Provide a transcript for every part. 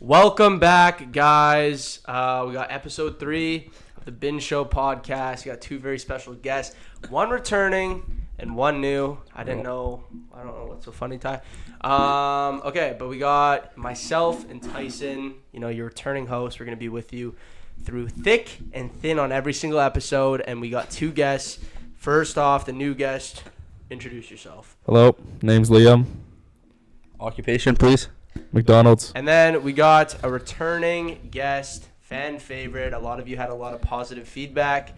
Welcome back, guys. We got episode 3 of the Bin Show podcast. We got 2 very special guests, one returning and one new. I don't know what's so funny, Ty. Okay, but we got myself and Tyson, your returning host. We're going to be with you through thick and thin on every single episode, and we got 2 guests. First off, the new guest, introduce yourself. Hello, name's Liam. Occupation, please. McDonald's. And then we got a returning guest, fan favorite. A lot of you had a lot of positive feedback.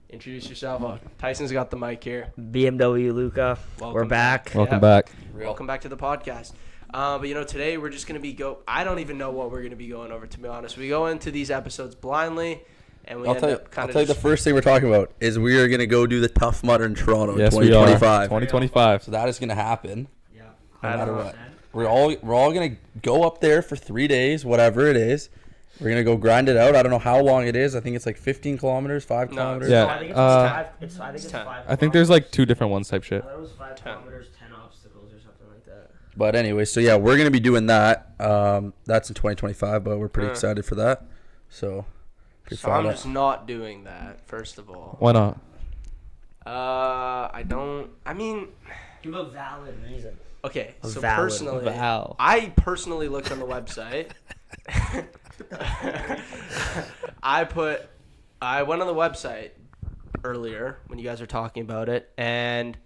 Introduce yourself. Tyson's got the mic here. BMW Luca. We're back. Welcome back. Welcome back to the podcast. But today we're just going to be I don't even know what we're going to be going over, to be honest. We go into these episodes blindly, and we I'll tell you the first thing we're talking about is we are going to go do the Tuff Mudder in Toronto in 2025. We are. 2025. So that is going to happen. Yeah. No matter what. We're all going to go up there for 3 days, whatever it is. We're going to go grind it out. I don't know how long it is. I think it's like 15 kilometers, 5 kilometers. Yeah. I think it's 5. I think it's 5. I think there's like 2 different ones type shit. I thought it was 5 kilometers, 10 obstacles or something like that. But anyway, so yeah, we're going to be doing that. That's in 2025, but we're pretty excited for that. So I'm just not doing that, first of all. Why not? You have a valid reason. Okay, so valid. I personally looked on the website. I went on the website earlier when you guys were talking about it, and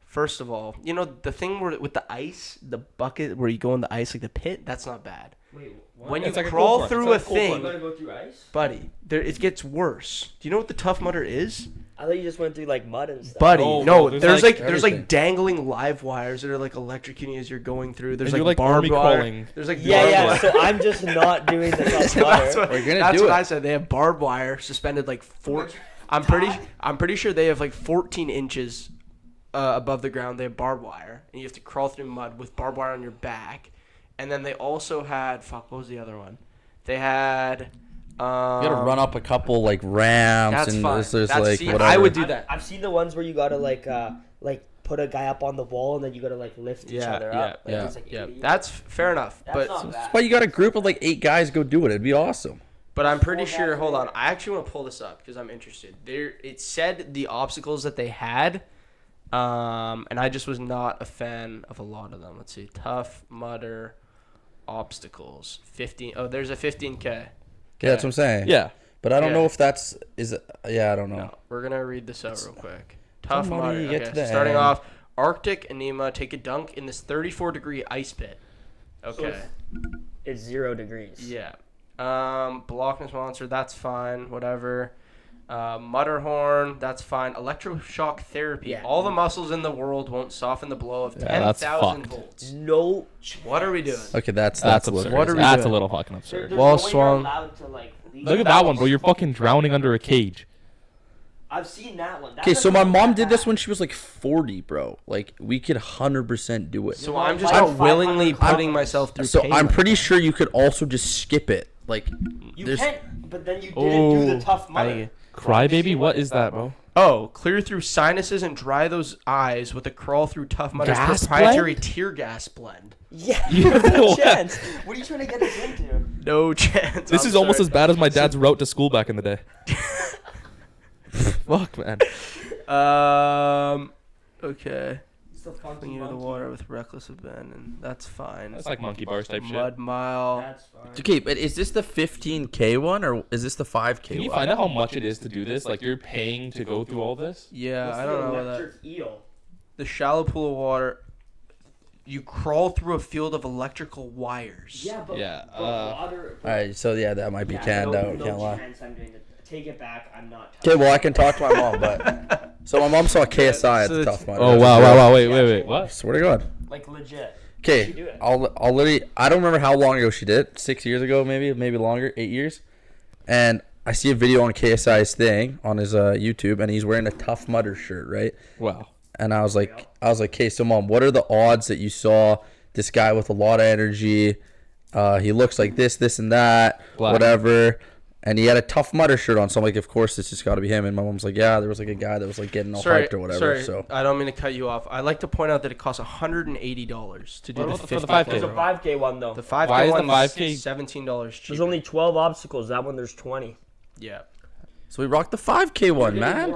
first of all, the thing with the ice, the bucket where you go in the ice, like the pit, that's not bad. Wait, what? When you It's like crawl through a thing, You gotta go through ice? buddy, it gets worse. Do you know what the Tuff Mudder is? I thought you just went through like mud and stuff. Buddy, no, there's everything. like dangling live wires that are like electrocuting as you're going through. There's And like you're, barbed army wire. crawling. There's like Yeah. barbed So wire. I'm just not doing the Tuff So Mudder. that's what, We're gonna that's do what it. I said. They have barbed wire suspended like 4. I'm pretty sure they have like 14 inches above the ground. They have barbed wire, and you have to crawl through mud with barbed wire on your back. And then they also had what was the other one? They had. You got to run up a couple like ramps That's and fine. there's like See, whatever. I would do that. I've seen the ones where you gotta like put a guy up on the wall and then you gotta like lift each other up. Like, it's like 80. That's fair enough. That's but not bad. That's why you got a group of like 8 guys go do it. It'd be awesome. But I'm pretty Full sure. back Hold on, there. I actually want to pull this up because I'm interested. It said the obstacles that they had, and I just was not a fan of a lot of them. Let's see, Tuff Mudder obstacles 15. Oh, there's a 15K. Yeah, that's what I'm saying. Yeah. But I don't Yeah. know if that's I don't know. No, we're gonna read this out real quick. Tough Somebody Mudder. get Okay, to the starting end. off, Arctic Anema. Take a dunk in this 34-degree ice pit. Okay. It's 0 degrees. Yeah. Blockness Monster, that's fine. Whatever. Mudderhorn, that's fine. Electroshock therapy. Yeah. All the muscles in the world won't soften the blow of Yeah, that's 10,000 fucked. volts. No. What are we doing? Okay, that's absurd. What are we That's doing? a little fucking absurd. There's Wall no way you're swung. allowed to, like, leave. Look at that one, bro. You're fucking drowning under a cage. I've seen that one. Okay, so my mom did this when she was like 40, bro. Like we could 100% do it. So I'm just Like not 500 willingly kilometers. putting myself through So pain. I'm pretty sure you could also just skip it. Like You there's can't, but then you didn't do the Tough Mudder. Crybaby? What is that, bro? Oh, clear through sinuses and dry those eyes with a crawl through Tough Mudder's Gas proprietary blend? tear gas blend. Yeah, Yeah. no chance. What are you trying to get us into? No chance. This I'm is almost sorry. as bad as my dad's route to school back in the day. Fuck, man. Okay. It's the Something into the water with reckless abandon. That's fine. That's like monkey bars type shit. Mud mile. That's fine. okay, but is this the 15K one or is this the 5K Can you one? find out how much it is to do this? Like, you're paying to go through all this? Yeah, What's I the don't know that. electric eel? The shallow pool of water. You crawl through a field of electrical wires. Yeah, but, Yeah, but water. All right, so yeah, that might be canned out. No Can't lie. chance I'm doing it. Take it back. I'm not. Okay, well I can talk to my mom, but so my mom saw KSI at So the it's- Tough Mudder. Oh, wow. Wait. What? Swear to God. Like legit. Okay, She do it. I'll literally. I don't remember how long ago she did. it. 6 years ago, maybe longer. 8 years. And I see a video on KSI's thing on his YouTube, and he's wearing a Tough Mudder shirt, right? Wow. And I was like, okay, so mom, what are the odds that you saw this guy with a lot of energy? He looks like this, and that, Black. whatever. And he had a Tough Mudder shirt on, so I'm like, of course, this just got to be him. And my mom's like, yeah, there was like a guy that was like getting all hyped or whatever. Sorry, So I don't mean to cut you off. I'd like to point out that it costs $180 to do What the about 50 for the 5K? There's a 5K one though. The 5K Why is the one 5K is $17 cheaper. There's only 12 obstacles. That one there's 20. Yeah. we rocked the 5K one, man.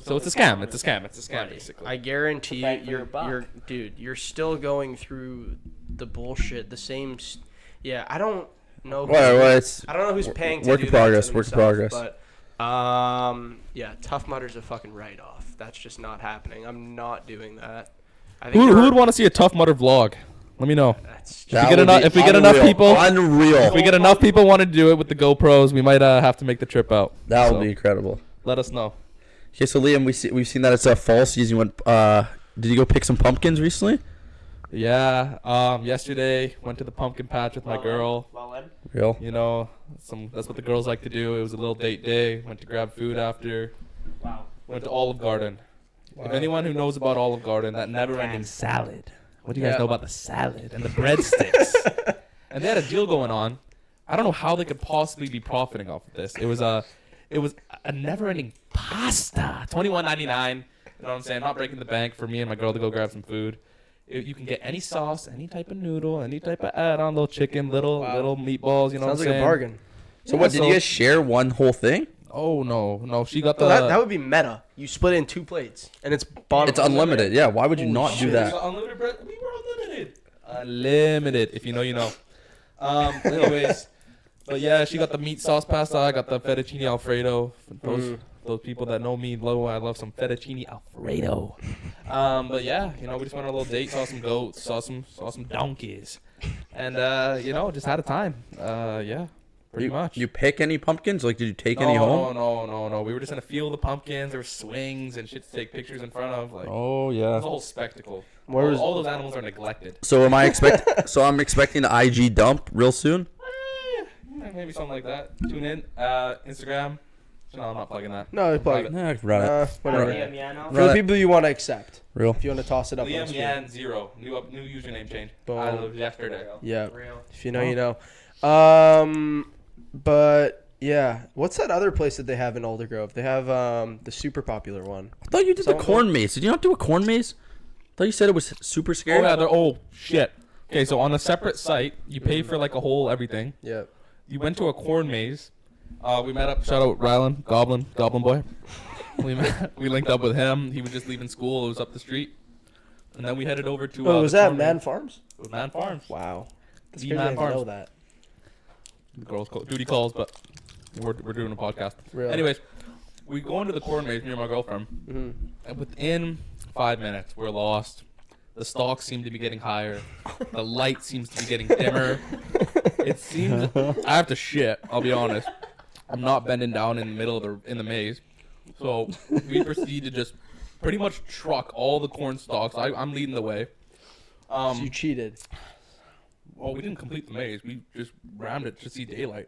So it's a scam. It's a scam. It's a scam, basically. I guarantee you, Bang for your buck. you're still going through the bullshit, the same. Yeah, I don't know. Well, I don't know who's paying to work do in that progress, to work in themselves, progress. But yeah, Tough Mudder's a fucking write-off. That's just not happening. I'm not doing that. I think Who would want to see a Tough Mudder vlog? Let me know. That's If we get enough people, unreal. if we get enough people want to do it with the GoPros, we might have to make the trip out. That would So, be incredible. Let us know. Okay, so Liam, we've seen that it's fall season. You went. Did you go pick some pumpkins recently? Yeah. Yesterday went to the pumpkin patch with my girl. Real. You know, that's what the girls like to do. It was a little date day. Went to grab food after. Wow. Went to Olive Garden. If anyone who knows about Olive Garden, that never-ending salad. What do you guys know about the salad and the breadsticks? And they had a deal going on. I don't know how they could possibly be profiting off of this. It was a never-ending pasta, $21.99. You know what I'm saying? Not breaking the bank for me and my girl to go grab some food. You can get any sauce, any type of noodle, any type of add-on, little chicken, little meatballs. You know sounds what I'm like saying? a bargain. So what? Did you guys share one whole thing? Oh no! She got the. That would be meta. You split it in 2 plates, and it's bottom. It's unlimited. Yeah. Why would you not do that? Unlimited bread. We were unlimited. Unlimited. If you know, you know. Anyways, but yeah, she got the meat sauce pasta. I got the fettuccine alfredo. For those people that know me, I love some fettuccine alfredo. But yeah, you know, we just went on a little date, saw some goats, saw some donkeys, and you know, just had a time. Yeah. Pretty much. You pick any pumpkins? Like, did you take any home? No. We were just in a field of the pumpkins. There were swings and shit to take pictures in front of. Like, Oh it yeah. was a whole spectacle. Where was- All those animals are neglected. So am I I'm expecting the IG dump real soon. Maybe something like that. Tune in. Instagram. No, I'm not plugging that. No, plug it. Nah, run it. Whatever. Liam Yano. For the people you want to accept, Real. if you want to toss it up. on the Liam screen. Yan 0. New username change. Boom. I love yesterday. Yeah. Real. If you know, you know. But yeah, what's that other place that they have in Aldergrove? They have the super popular one. I thought you did Someone the corn maze. Did you not do a corn maze? I thought you said it was super scary. Oh shit. Okay, so on a separate site, you pay for like a whole everything. Yeah. You went to a corn maze. We met up. Shout out Rylan, Goblin boy. We linked up with him. He was just leaving school. It was up the street, and then we headed over to. Oh, was the that corn Man maze. Farms? It was Man Farms. Wow. That's The crazy I Man didn't Farms. know that. The girls call duty calls, but we're doing a podcast. Really? Anyways, we go into the corn maze, me and my girlfriend, and within 5 minutes, we're lost. The stalks seem to be getting higher. The light seems to be getting dimmer. It seems I have to shit. I'll be honest. I'm not bending down in the middle of the maze, so we proceed to just pretty much truck all the corn stalks. I'm leading the way. So you cheated. Well, we didn't complete the maze. We just rammed it to see daylight,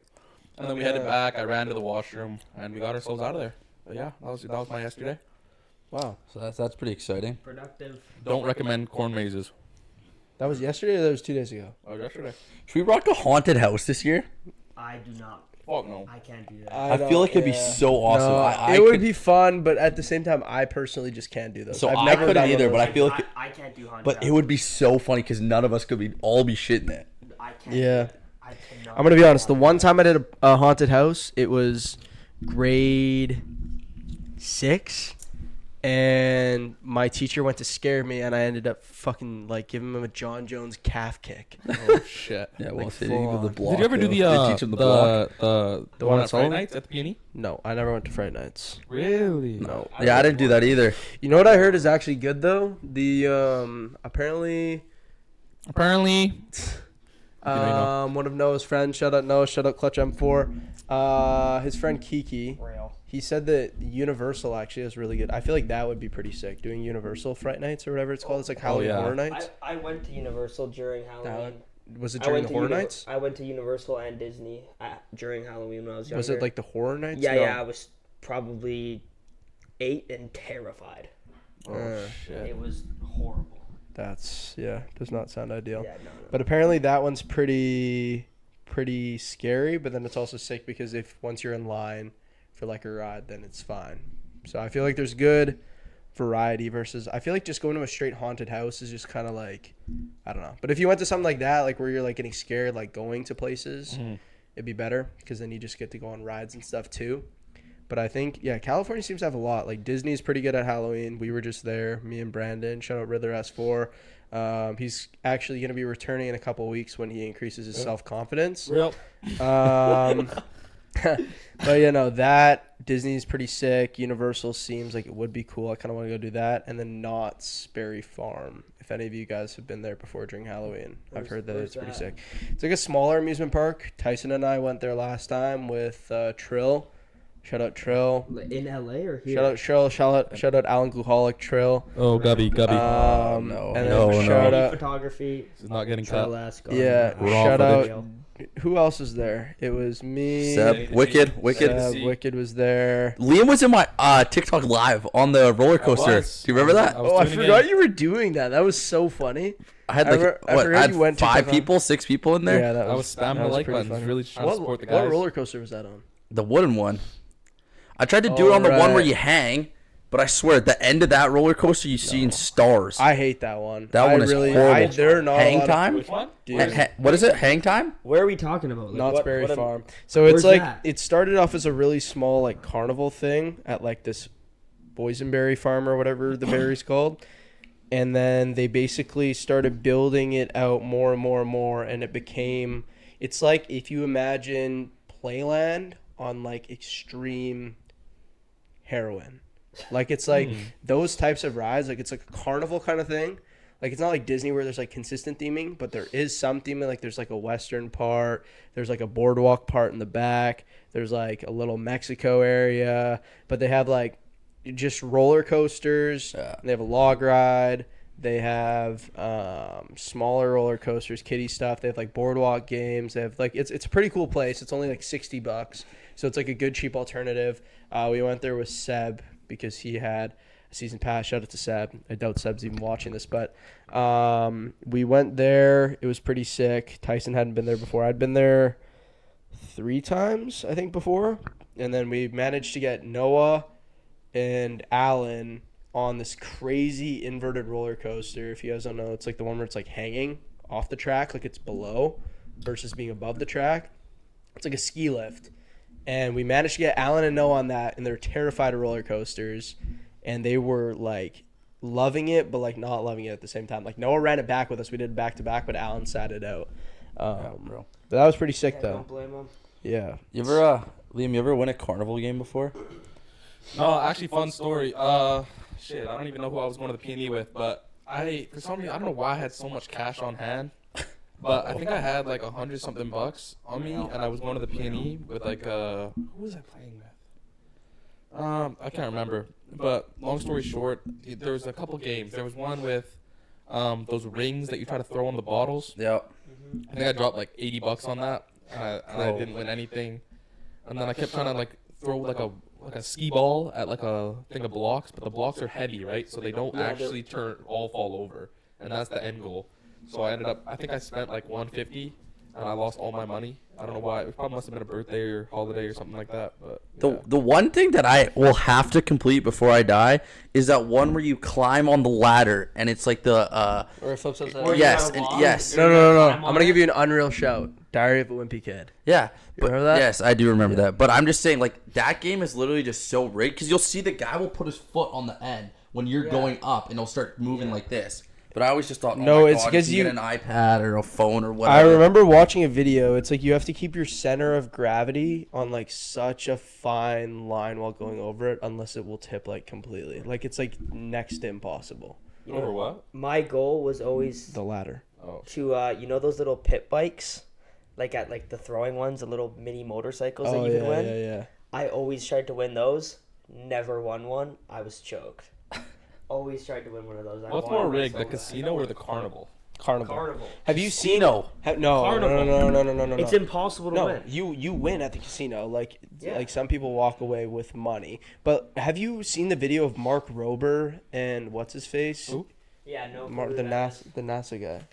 and then we headed back. I ran to the washroom, and we got ourselves out of there. But yeah, that was my yesterday. Wow. So that's pretty exciting. Productive. Don't recommend corn mazes. That was yesterday or that was 2 days ago? Oh, yesterday. Should we rock a haunted house this year? I do not. Fuck no. I can't do that. I feel like it'd be so awesome. No, I it would could- be fun, but at the same time, I personally just can't do those. So I've I never couldn't done one either, of but those. I feel like. I can't do haunted But house. it would be so funny because none of us could all be shitting it. I can't. Yeah. I cannot. I'm gonna be honest. The one time I did a haunted house, it was grade 6, and my teacher went to scare me, and I ended up fucking like giving him a John Jones calf kick. Oh shit. Yeah, well, Like, see, full the on. block. Did you ever do though. the They teach them the block. the one one at at Friday Sullivan? nights at the Peony? No, I never went to Fright Nights. Really? No. Yeah, I didn't do that either. You know what I heard is actually good though? The apparently know. one of Noah's friends, shout out Noah, shout out Clutch M4. His friend Kiki, Real. he said that Universal actually is really good. I feel like that would be pretty sick, doing Universal Fright Nights or whatever it's called. It's like Halloween yeah. Horror Nights. I went to Universal during Halloween. Was it I during went the to Horror Nights? I went to Universal and Disney during Halloween when I was younger. Was it like the Horror Nights? Yeah, No. yeah. I was probably 8 and terrified. Oh shit. It was horrible. That's does not sound ideal. Yeah, no. But apparently that one's pretty scary, but then it's also sick because if once you're in line for like a ride, then it's fine. So I feel like there's good variety versus I feel like just going to a straight haunted house is just kind of like, I don't know. But if you went to something like that, like where you're like getting scared, like going to places, it'd be better because then you just get to go on rides and stuff too. But I think, yeah, California seems to have a lot. Like Disney's pretty good at Halloween. We were just there, me and Brandon. Shout out Riddler S4. He's actually going to be returning in a couple of weeks when he increases his self-confidence. Real. But you know, that Disney's pretty sick. Universal seems like it would be cool. I kind of want to go do that. And then Knott's Berry Farm. If any of you guys have been there before during Halloween, I've heard that it's pretty sick. It's like a smaller amusement park. Tyson and I went there last time with Trill. Shout out Trill. In LA or here? Shout out Trill. Shout out Alan Gluholic Trill. Oh, Gubby. No. And then shout out photography. This is not getting cut. Yeah. Shout out. Who else was there? It was me. Seb, Wicked. Seb, Wicked was there. Liam was in my TikTok live on the roller coaster. Do you remember that? I forgot you were doing that. That was so funny. I had I had 6 people in there. Yeah, I was spamming the like button. Really trying to support the guys. What roller coaster was that on? The wooden one. I tried to do it on the one where you hang, but I swear at the end of that roller coaster you seen stars. I hate that one. That one is horrible. They're not Hang time? Which one? What is it? Hang time? Where are we talking about? Like, Knott's Berry Farm. So it's like that? it started off as a really small like carnival thing at like this boysenberry farm or whatever the berry's called. And then they basically started building it out more and more and more, and it became it's like if you imagine Playland on like extreme heroin. Like it's like those types of rides, like it's like a carnival kind of thing. Like it's not like Disney where there's like consistent theming, but there is some theming. Like there's like a Western part, there's like a boardwalk part in the back, there's like a little Mexico area, but they have like just roller coasters. They have a log ride. They have smaller roller coasters, kiddie stuff. They have like boardwalk games. They have like it's a pretty cool place. It's only like $60, so it's like a good cheap alternative. We went there with Seb because he had a season pass. Shout out to Seb. I doubt Seb's even watching this, but we went there. It was pretty sick. Tyson hadn't been there before. I'd been there 3 times, I think, before, and then we managed to get Noah and Alan on this crazy inverted roller coaster. If you guys don't know, it's like the one where it's like hanging off the track, like it's below versus being above the track. It's like a ski lift. And we managed to get Alan and Noah on that, and they're terrified of roller coasters. And they were like loving it, but like not loving it at the same time. Like Noah ran it back with us. We did back to back, but Alan sat it out. But that was pretty sick though. Don't blame him. Yeah. You ever, Liam, you ever win a carnival game before? No, actually, fun story. Shit, I don't even know who I was going to the P&E with, but for some reason, I don't know why I had so much cash on hand, but I think I had like $100-something bucks on me, and I was going to the P&E with like, who was I playing with? I can't remember, but long story short, there was a couple games. There was one with those rings that you try to throw on the bottles. Yep. I think I dropped like $80 on that, and I didn't win anything. And then I kept trying to like throw like a ski ball at like a thing of blocks, but the blocks are heavy, right? So they don't actually fall over, and that's the end goal. So I think I spent like $150, and I lost all my money. I don't know why. It probably must have been a birthday or holiday or something like that. But yeah. The one thing that I will have to complete before I die is that one where you climb on the ladder, and it's like the Or it flips upside yes, yes. No. I'm gonna give you an unreal shout. Diary of a Wimpy Kid. Yeah. You remember that? Yes, I do remember that. But I'm just saying, like, that game is literally just so rigged because you'll see the guy will put his foot on the end when you're going up, and he'll start moving like this. But I always just thought, it's because you get an iPad or a phone or whatever. I remember watching a video. It's like you have to keep your center of gravity on like such a fine line while going over it, unless it will tip like completely. Like it's like next to impossible. Over what? My goal was always The ladder. to you know those little pit bikes, like at like the throwing ones, the little mini motorcycles that you can win. Yeah. I always tried to win those. Never won one. I was choked. Always tried to win one of those. What's more rigged, the casino or the carnival? Carnival. Have you seen? No. No. It's impossible to win. You win at the casino. Like some people walk away with money. But have you seen the video of Mark Rober and what's his face? Who? Yeah, no. The NASA guy.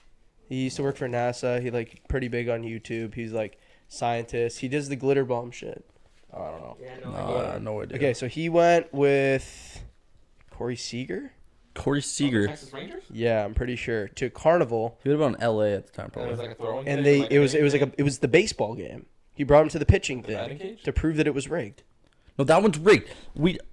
He used to work for NASA. He like pretty big on YouTube. He's like scientist. He does the glitter bomb shit. Oh, I don't know. Yeah, no idea. No idea. Okay, so he went with Corey Seager. Corey Seager. Texas Rangers? Yeah, I'm pretty sure, to Carnival, He would have been in LA at the time, It probably. was like a throwing and thing, it was the baseball game. He brought him to the pitching batting thing cage? to prove that it was rigged. No, that one's rigged.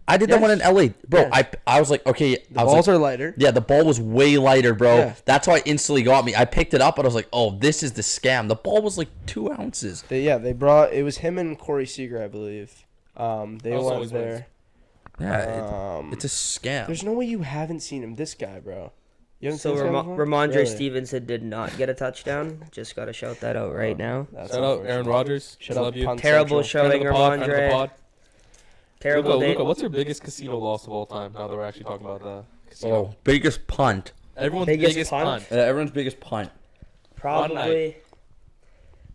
I did that one in LA, bro. Yes. I was like, okay. The I was balls like, are lighter. yeah, the ball was way lighter, bro. Yeah. That's why it instantly got me. I picked it up and I was like, oh, this is the scam. The ball was like 2 ounces. They brought, it was him and Corey Seager, I believe. They Also went always there. Yeah, it's a scam. There's no way you haven't seen him. This guy, bro. You haven't So seen this guy before? Ramondre Really? Stevenson did not get a touchdown. Just got to shout that out right now. That's Shout out Aaron unfortunate. Rodgers. Shout Love out you. Punt Terrible Central. Friend of showing, the pod, friend of the Ramondre. pod. Terrible day. Luca, what's your biggest casino loss of all time? Now that we're actually talking about the casino. Oh, biggest punt. Everyone's Biggest biggest, punt? punt. Everyone's biggest punt. Probably.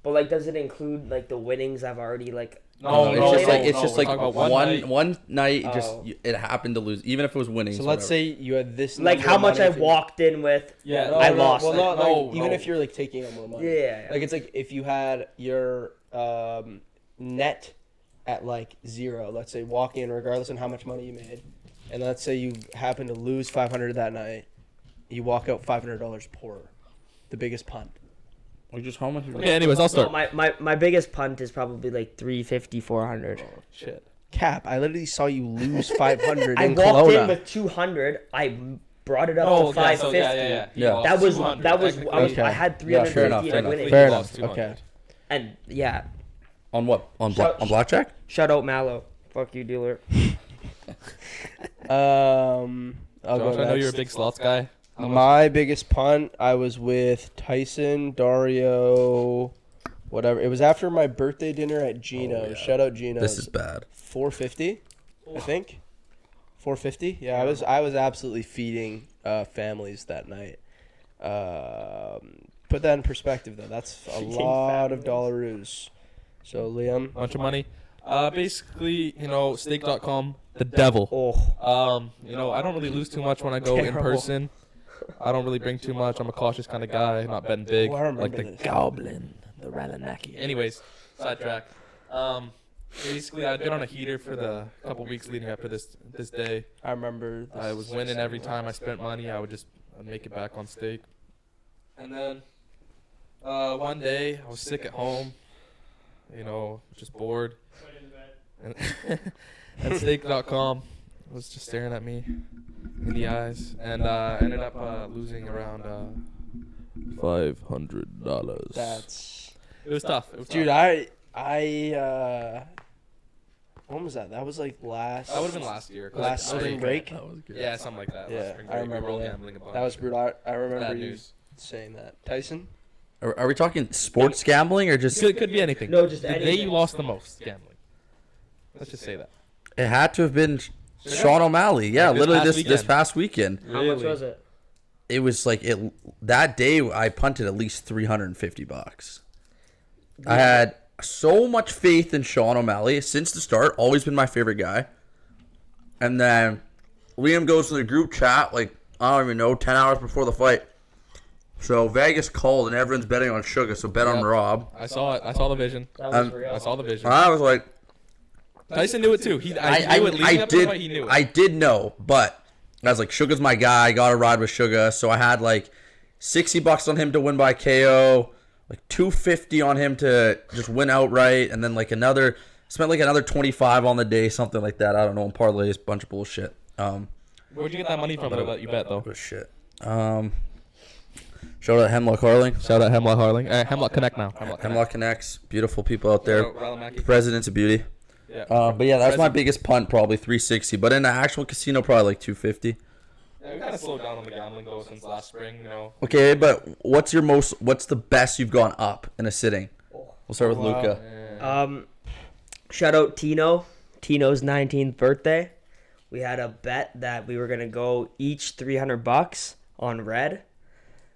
But like, does it include like the winnings I've already like? No, it's no, just we're like talking about one night. Oh. It happened to lose, even if it was winning. So let's say you had this. Like number how of much money I to- walked in with. Yeah, I lost Well, it. not No, like, even no. if you're like taking out more money. Yeah. Like it's like if you had your net at like 0, let's say walk in regardless on how much money you made, and let's say you happen to lose 500 that night, you walk out $500 poorer. The biggest punt. Like just how much? Okay, anyways, I'll So start. my biggest punt is probably like 350, 400. Shit. Cap, I literally saw you lose 500 I in walked in Kelowna. with 200. I brought it up Oh, to okay, 550. so yeah. He Yeah. lost That was 200, Okay. I had Yeah, 350 fair enough, in fair enough. winning. Fair He enough. lost 200. Okay. And yeah, On what? On Shout- on blackjack? shout out Mallow. Fuck you, dealer. I'll Josh, go I know you're a next. big slots guy. How much? My biggest punt, I was with Tyson, Dario, whatever. It was after my birthday dinner at Gino's. yeah. Shout out Gino's. This is bad. 450, I think. 450. Yeah, I was absolutely feeding families that night. Put that in perspective though. That's a Feeding lot of families. dollaroos. So Liam, Bunch of money. Basically, steak.com, the devil. Oh, I don't really lose too much when I go in Terrible. person. I don't really bring too much. I'm a cautious kind of guy, not betting big. Oh, I remember like the this. goblin, the Ralanaki. Anyways, sidetrack. Basically, I'd been on a heater for the couple weeks leading up to this day. I remember. I was winning every time I spent money. I'd make it back on stake. And then one day I was sick at home, just bored. And steak.com was just staring at me in the eyes, and ended up losing around $500. That's. It was tough. Dude, I when was that? That was like last. That would have been last year. 'cause Last I was- spring break. Yeah, something like that. Yeah, Last spring I break. remember We were all that. gambling a bunch. That was brutal. I remember Bad you news. saying that. Tyson. Are we talking sports gambling or just? Could be anything. No, just the day anything. you lost the most gambling. Let's just say that. It had to have been Sean O'Malley. Yeah, Like this literally past this weekend. past weekend. how much was it? It was like that day I punted at least $350. I had so much faith in Sean O'Malley since the start. Always been my favorite guy. And then Liam goes to the group chat like I don't even know 10 hours before the fight. So Vegas called and everyone's betting on Sugar. So bet on Yep. Rob. I saw it. I saw the vision. That was Um, real. I saw the vision. I was like, Tyson knew it too. I knew it leading up to the fight. He knew it. I did know, but I was like, Sugar's my guy. I got to ride with Sugar. So I had like $60 on him to win by KO, like $250 on him to just win outright, and then like spent like another $25 on the day, something like that. I don't know. On parlays, bunch of bullshit. Where'd you get that money from that you bet though? But shit. Shout out Hemlock Harling. Shout out Hemlock Harling. Hemlock Connect now. Hemlock Connects. Beautiful people out there. Ralamaki. Presidents of Beauty. Yeah. But yeah, that's my President- biggest punt, probably 360. But in the actual casino, probably like 250. Yeah, we kind of slowed down on the gambling though since last spring. Okay, but what's the best you've gone up in a sitting? We'll start with Wow. Luca. Shout out Tino. Tino's 19th birthday. We had a bet that we were gonna go each $300 on red.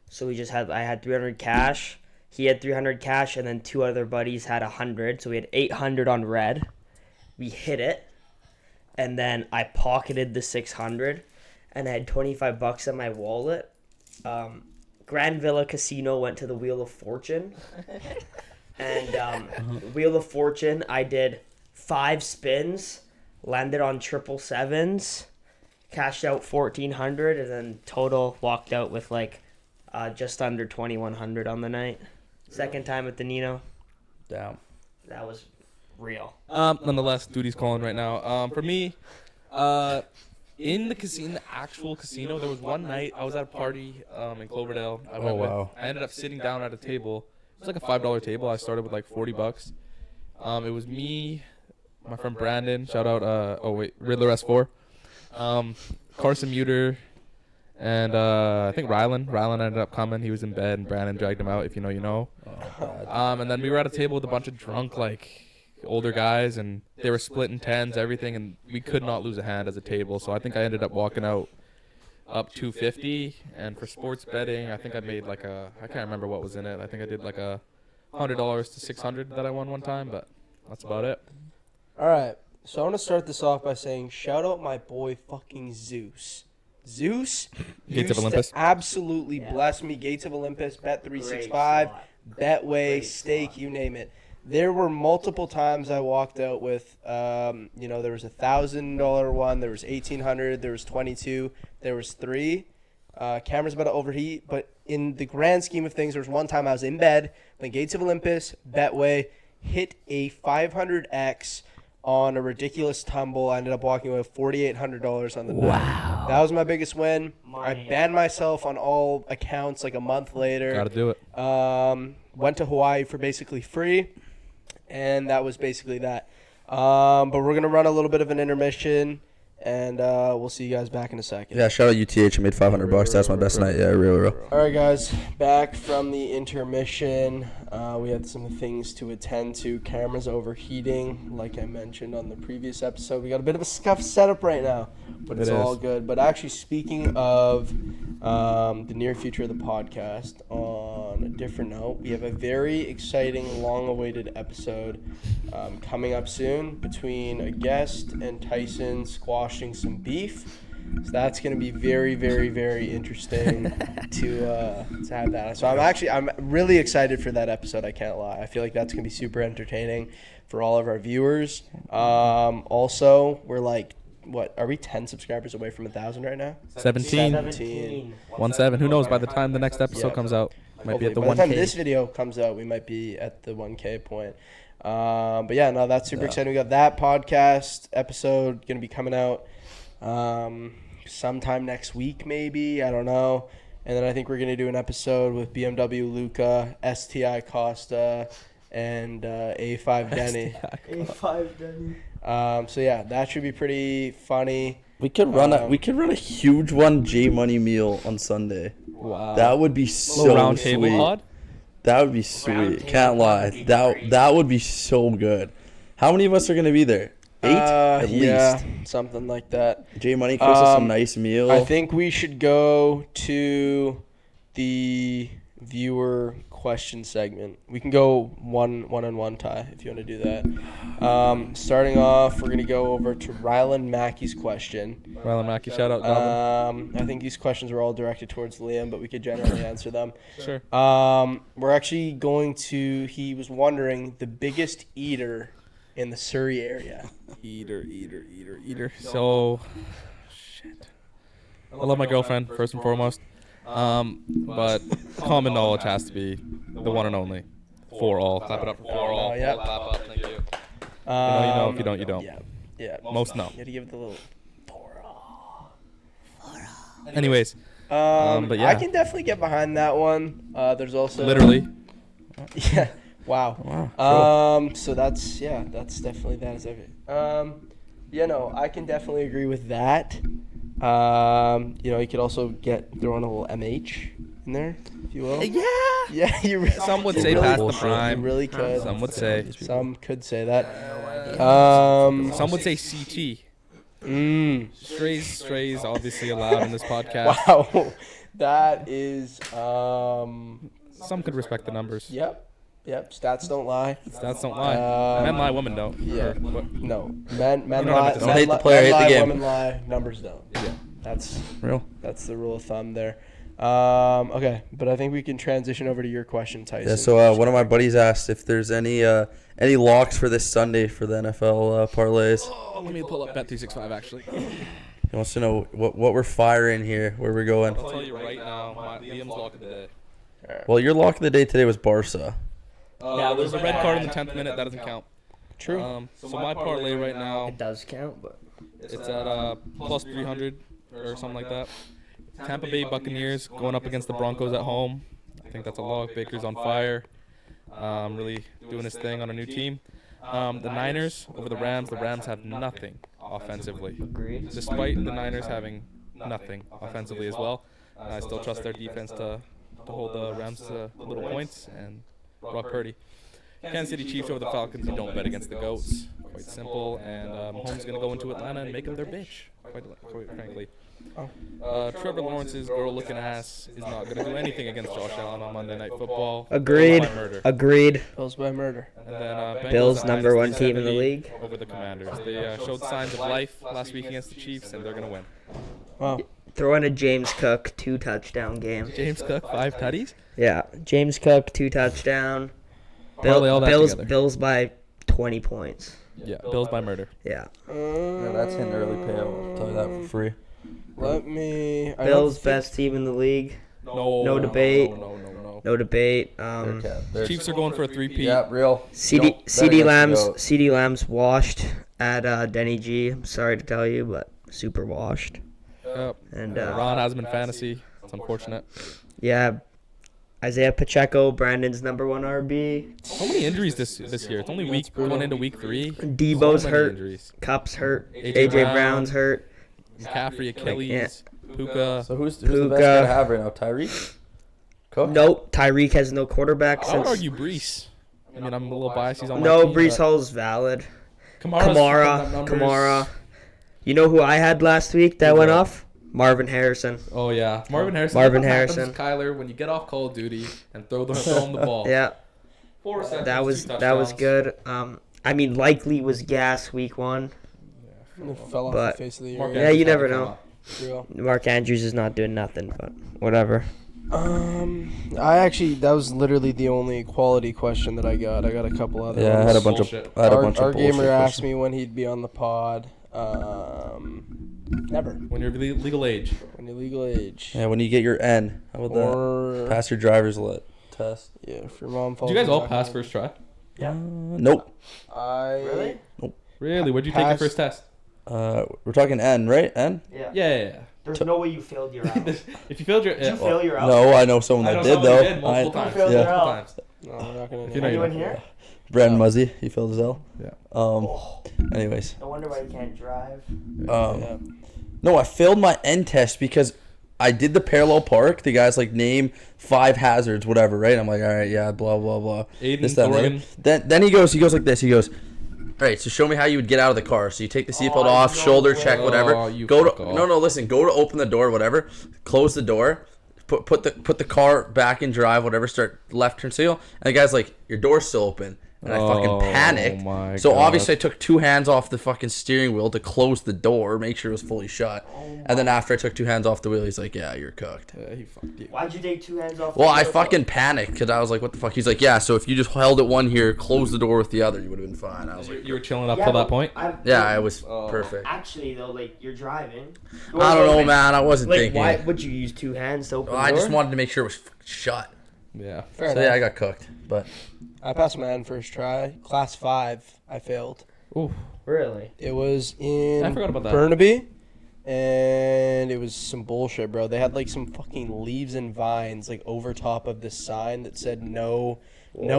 So I had 300 cash. He had 300 cash, and then two other buddies had 100. So we had 800 on red. We hit it, and then I pocketed the 600, and I had $25 in my wallet. Grand Villa Casino went to the Wheel of Fortune. And Wheel of Fortune, I did 5 spins, landed on 777s, cashed out 1,400, and then total walked out with like just under 2,100 on the night. Second time at the Nino. Damn. That was real. Nonetheless, duty's calling right now. For me, in the casino, the actual casino, there was one night I was at a party in Cloverdale. I ended up sitting down at a table. It was like a $5 table. I started with like $40. It was me, my friend Brandon. Shout out. Riddler S4. Carson Muter, and I think Rylan. Rylan ended up coming. He was in bed, and Brandon dragged him out. If you know, you know. And then we were at a table with a bunch of drunk, like, older guys, and they were splitting tens, everything, and we could not lose a hand as a table. So I think I ended up walking out up 250. And for sports betting, I think I made like I can't remember what was in it. I think I did like a $100 to 600 that I won one time, but that's about it. All right. So I want to start this off by saying shout out my boy fucking Zeus. Zeus Gates of used Olympus. to absolutely bless me. Gates of Olympus, Bet365, Betway, Stake, you name it. There were multiple times I walked out with, there was $1,000 one, there was $1,800, there was 22, there was 3. Camera's about to overheat, but in the grand scheme of things, there was one time I was in bed, then Gates of Olympus, Betway, hit a 500X on a ridiculous tumble. I ended up walking away with $4,800 on the night. Wow. That was my biggest win. I banned myself on all accounts like a month later. Gotta do it. Went to Hawaii for basically free, and that was basically that. But we're going to run a little bit of an intermission, and we'll see you guys back in a second. Yeah, shout out UTH. I made $500. That's my best night. Yeah, real. All right, guys, back from the intermission. We had some things to attend to. Camera's overheating, like I mentioned on the previous episode. We got a bit of a scuffed setup right now, but it's all good. But actually, speaking of the near future of the podcast, on a different note, we have a very exciting, long-awaited episode coming up soon between a guest and Tyson squashing some beef. So that's going to be very, very, very interesting to have that. So I'm really excited for that episode. I can't lie. I feel like that's going to be super entertaining for all of our viewers. Also, we're like, what are we 10 subscribers away from 1,000 right now? 17. 17. Who knows? By the time the next episode comes out, might be at the 1K. By the time this video comes out, we might be at the 1K point. But yeah, no, that's super exciting. We got that podcast episode going to be coming out sometime next week, maybe. I don't know. And then I think we're going to do an episode with BMW Luca, STI Costa, and A5 Denny. A5 Denny. So yeah, that should be pretty funny. We could run a huge one J Money meal on Sunday. Wow. That would be so round sweet. table pod? That would be sweet. Can't lie. That would be so good. How many of us are gonna be there? 8 at least. Something like that. J Money cooks us a nice meal. I think we should go to the viewer question segment. We can go one-on-one, Ty, if you want to do that. Starting off, we're going to go over to Rylan Mackey's question. Rylan Mackey, shout out. Goblin. I think these questions were all directed towards Liam, but we could generally answer them. Sure. We're actually going to, he was wondering, the biggest eater in the Surrey area. Eater. So, shit. I love my girlfriend, first and foremost. But common knowledge has to be the one and only. For all. Clap it up for For all. Yeah. Clap up. Thank you. You know. If you don't, you don't. Yeah. Most know. You had to give it the little for all. Anyways. But yeah. I can definitely get behind that one. There's also Literally. Yeah. Wow. So that's definitely that is everything. I can definitely agree with that. You could also throw in a little MH in there, if you will. Yeah, you really, Some would you say really, past the you prime. really could. Some would say. Some could say that. Some would say CT. Strays obviously allowed in this podcast. Wow. That is Some could respect the numbers. Yep. Stats don't lie. Stats don't lie. Men lie, women don't. Yeah. Or, No. Men You don't lie. have to say. Men Hate the li- player, men hate the lie, game. Women lie. Numbers don't. Yeah. That's Real. the rule of thumb there. Okay, but I think we can transition over to your question, Tyson. Yeah. So one of my buddies asked if there's any locks for this Sunday for the NFL parlays. Oh, let me pull up Bet365 actually. He wants to know what we're firing here, where we're going. I'll tell you right now, Liam's lock of the day. Well, your lock of the day today was Barca. There's a red card in the 10th minute. That doesn't count. True. So my parlay right now, It does count, but it's at plus 300 or something like that. Tampa Bay Buccaneers going up against the Broncos at home. I think that's a lock. Baker's on fire. Really doing his thing on a new team. The Niners over the Rams. The Rams have nothing offensively. agreed. Despite the Niners having nothing offensively as well. I still trust their defense to hold the Rams to little points and Brock Purdy. Kansas City Chiefs over the Falcons. You don't bet against the GOATs. Quite simple. And Mahomes going to go into Atlanta and make them their bitch, quite frankly. Trevor Lawrence's girl-looking ass is not going to do anything against Josh Allen on Monday Night Football. Agreed. By murder. Agreed. Bills by murder. And then Bills Bengals number one dynasty team in the 70 league. over the Commanders. They showed signs of life last week against the Chiefs, and they're going to win. Wow. Throw in a James Cook 2-touchdown game. James Cook, 5 tutties. Yeah, James Cook 2-touchdown. Parlay all that together. Bills by 20 points. Yeah, Bills by murder. Yeah. Yeah, that's an early payout. I'll tell you that for free. Let me. I Bills don't think- best team in the league. No debate. No. No debate. Chiefs are going for a 3-peat. Yeah, real. CD Don't bet against the goat. CD Lamb's washed at Denny G. I'm sorry to tell you, but super washed. Yep. And Ron has him in fantasy. It's unfortunate. yeah, Isaiah Pacheco, Brandon's number one RB. So many injuries this year. It's only going into week 3. Debo's So many hurt. Injuries. Cup's hurt. AJ AJ Brown's hurt. McCaffrey, Achilles, Puka. So who's the best Puka. guy to have right now? Tyreek? Cook? Nope, Tyreek has no quarterback I would since. argue Brees. I mean, I'm a little biased. He's on my No, team, Brees but Hall's valid. Kamara's numbers. Kamara. You know who I had last week that Who's went that? off? Marvin Harrison. Oh yeah, Marvin Harrison. Marvin That's what happens, Harrison. Kyler, when you get off Call of Duty and throw him the ball. Yeah, 4 receptions, that 2 was touchdowns. good. I mean, likely was gas week 1. It fell off But- the face of the Mark earth. Yeah, Andrews you had never to come know. up. Real. Mark Andrews is not doing nothing, but whatever. That was literally the only quality question that I got. I got a couple other Yeah, I ones. had a bunch Bullshit. of Our bullshit gamer asked questions. me when he'd be on the pod. Never. When you're legal age. When you're legal age. Yeah, when you get your N. How about that? Or Pass your driver's test. yeah, if your mom falls. Did you guys in all back pass on- first try? Nope. I Really? Where'd you take your Passed. first test? We're talking N, right? N? Yeah. There's no way you failed your out. If you failed your, your No, I know someone I that know did someone though. who did multiple times. failed yeah. your out. Multiple times. No, we're not gonna. If you know, you know. here? Brandon Muzzy, he failed his L. Yeah. Anyways. No wonder why you can't drive. Yeah. No, I failed my N test because I did the parallel park. The guy's like, name 5 hazards, whatever, right? I'm like, all right, yeah, blah blah blah. Aiden, This, that, and the Thornton. other. Then he goes like this. He goes, all right, so show me how you would get out of the car. So you take the seatbelt off, no shoulder way. check, whatever. Oh, you Go fuck to off. no, listen. Go to open the door, whatever. Close the door. Put the car back in drive, whatever. Start left turn signal. And the guy's like, your door's still open. And I fucking panicked. my So God. obviously I took 2 hands off the fucking steering wheel to close the door, make sure it was fully shut. And then after I took 2 hands off the wheel, he's like, yeah, you're cooked. Yeah, he fucked you. Why'd you take 2 hands off? Well, I fucking panicked because I was like, what the fuck? He's like, yeah, so if you just held it one here, close the door with the other, you would have been fine. I was like, You were chilling up till that point. yeah, I was perfect. Actually, though, like, you're driving. I don't know, man. I wasn't Like, thinking. why would you use 2 hands to open Well, the I door? just wanted to make sure it was shut. Yeah. Fair So enough. yeah, I got cooked. But I passed my N first try. Class 5, I failed. Ooh. Really? It was in I forgot about that. Burnaby, and it was some bullshit, bro. They had like some fucking leaves and vines like over top of this sign that said no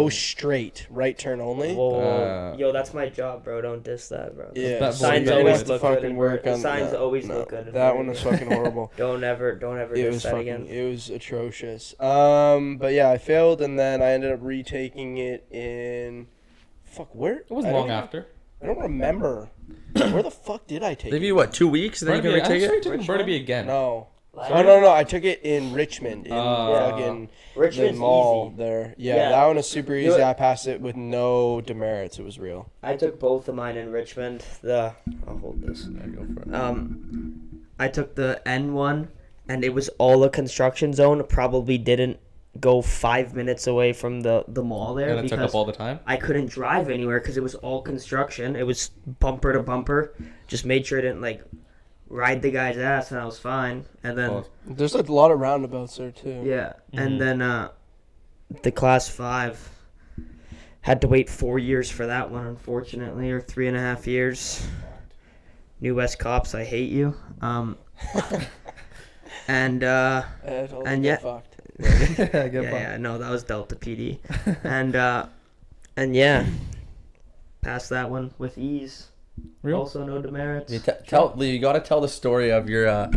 straight, right turn only. Whoa. Yo, that's my job, bro. Don't diss that, bro. Yeah, That so signs you always have to look good fucking in work Word. on Signs that. always No, look good in That Word. one was fucking horrible. Don't ever It diss was that fucking. again. It was atrocious. But yeah, I failed, and then I ended up retaking it in. Fuck, where? It wasn't long after. I don't remember. Where the fuck did I take they give it? you what, 2 weeks and then you can Burnaby, I retake actually it? took Burnaby again. No. Like- No. I took it in Richmond, in Yeah. fucking Richmond's the mall easy. there. Yeah, Yeah. that one was super You easy. know- I passed it with no demerits. It was real. I took both of mine in Richmond. I'll hold this. Yeah, go for it. I took the N1 and it was all a construction zone. Probably didn't go 5 minutes away from the mall there. And it took up all the time? I couldn't drive anywhere because it was all construction. It was bumper to bumper. Just made sure I didn't, like, ride the guy's ass, and I was fine. And then... There's a lot of roundabouts there, too. Yeah. And then the Class 5... Had to wait 4 years for that one, unfortunately, or 3.5 years. New West cops, I hate you. And yeah, no, that was Delta PD, and yeah, passed that one with ease. Real? Also, no demerits. You got to tell the story of your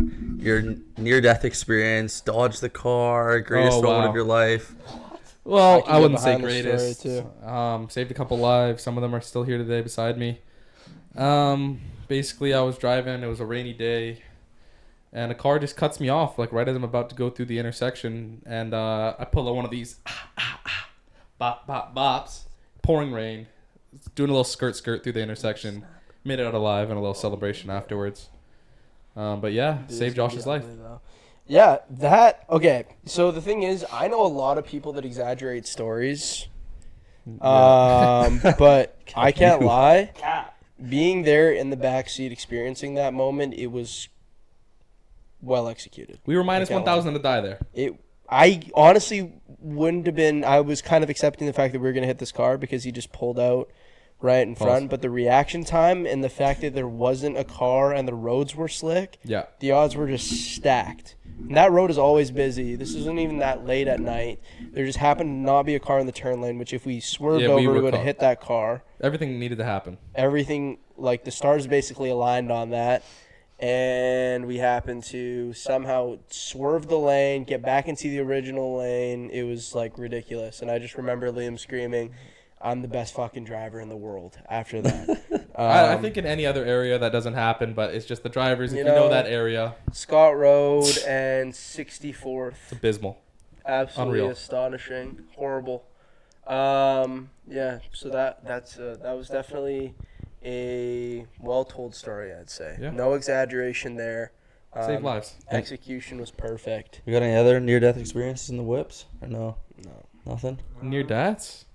near-death experience. Dodge the car, greatest moment of your life. Well, I wouldn't say behind the greatest. Saved a couple lives. Some of them are still here today beside me. Basically, I was driving. It was a rainy day, and a car just cuts me off, like right as I'm about to go through the intersection. And I pull out one of these bop, bop, bops. Pouring rain. Doing a little skirt through the intersection. Made it out alive, and a little celebration afterwards. But yeah, saved Josh's life. Yeah, okay. So the thing is, I know a lot of people that exaggerate stories. But I can't lie. Being there in the backseat, experiencing that moment, it was well executed. We were minus 1,000 to die there. I honestly wouldn't have been. I was kind of accepting the fact that we were going to hit this car because he just pulled out right in front. But the reaction time and the fact that there wasn't a car and the roads were slick, yeah, the odds were just stacked. And that road is always busy. This isn't even that late at night. There just happened to not be a car in the turn lane, which if we swerved over, we would have hit that car. Everything needed to happen. Everything, like the stars basically aligned on that. And we happened to somehow swerve the lane, get back into the original lane. It was, like, ridiculous. And I just remember Liam screaming, I'm the best fucking driver in the world after that. I think in any other area that doesn't happen, but it's just the drivers. If you know that area. Scott Road and 64th. It's abysmal. Absolutely unreal. Astonishing. Horrible. Yeah, so that was definitely a well-told story, I'd say. Yeah. No exaggeration there. Save lives. Execution was perfect. You got any other near-death experiences in the whips? Or no? No. Nothing? Near-deaths?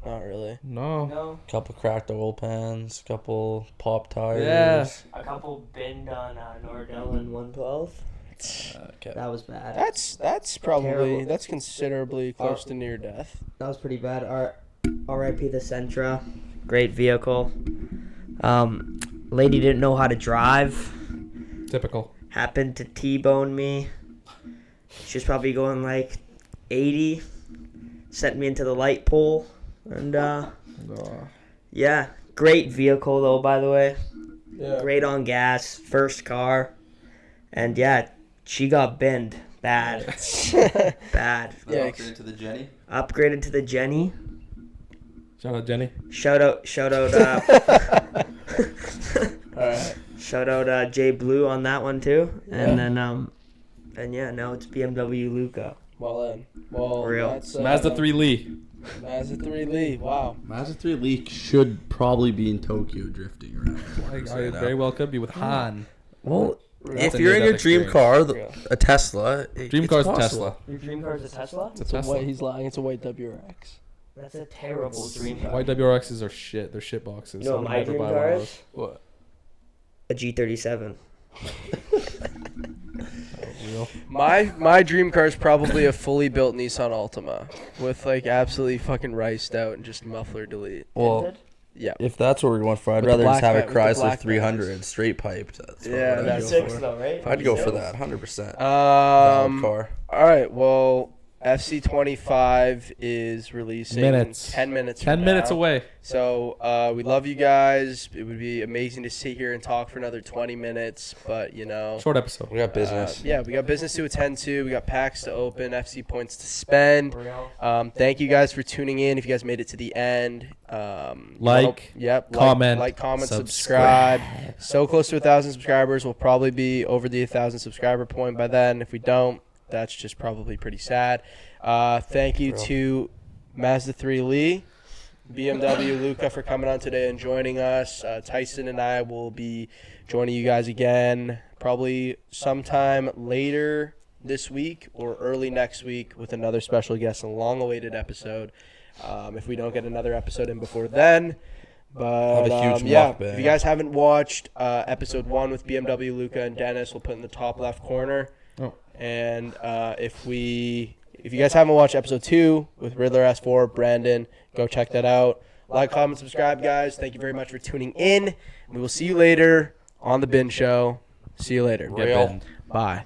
Not really. No. Couple cracked oil pans, couple pop tires. Yeah. A couple binned on Nordell and 112. Okay. That was bad. That's probably that's considerably close to near death. That was pretty bad. R.I.P. the Sentra, great vehicle. Lady didn't know how to drive. Typical. Happened to T-bone me. She was probably going like 80. Sent me into the light pole. And, yeah, great vehicle, though, by the way. Yeah. Great on gas, first car. And, yeah, she got binned. Bad. Bad. Yeah. Upgraded to the Jenny. Upgraded to the Jenny. Shout out, Jenny. Shout out, all right. Shout out Jay Blue on that one, too. And then, and, yeah, now it's BMW Luca. Well, real. That's, Mazda 3 Lee. Mazda 3 Lee, wow. Mazda 3 Lee should probably be in Tokyo drifting around. I very well could be with Han. Well, if you're in your dream car, a Tesla, dream car's a Tesla. Your dream car is a Tesla? It's a Tesla. He's lying. It's a white WRX. That's a terrible dream car. White WRXs are shit. They're shit boxes. You know what my dream car is? What? A G37. My dream car is probably a fully built Nissan Altima with like absolutely fucking riced out and just muffler delete. Well, yeah. If that's what we're going for, I'd rather just have a Chrysler 300 straight piped. That's six though, right? I'd go for that 100%. Car. All right. Well, FC25 is releasing 10 minutes. 10 minutes away. So we love you guys. It would be amazing to sit here and talk for another 20 minutes, but you know, short episode. We got business. We got business to attend to. We got packs to open, FC points to spend. Thank you guys for tuning in. If you guys made it to the end, comment, subscribe. So close to 1,000 subscribers. We'll probably be over the 1,000 subscriber point by then. If we don't, that's just probably pretty sad. Thank you to Mazda 3 Lee. BMW Luca for coming on today and joining us. Tyson and I will be joining you guys again probably sometime later this week or early next week with another special guest, a long-awaited episode. If we don't get another episode in before then. But if you guys haven't watched episode 1 with BMW Luca and Dennis, we'll put in the top left corner. Oh. And if you guys haven't watched episode 2 with Riddler S4, Brandon, go check that out. Like, comment, subscribe, guys. Thank you very much for tuning in. We will see you later on the Bin Show. See you later. Real. Bye.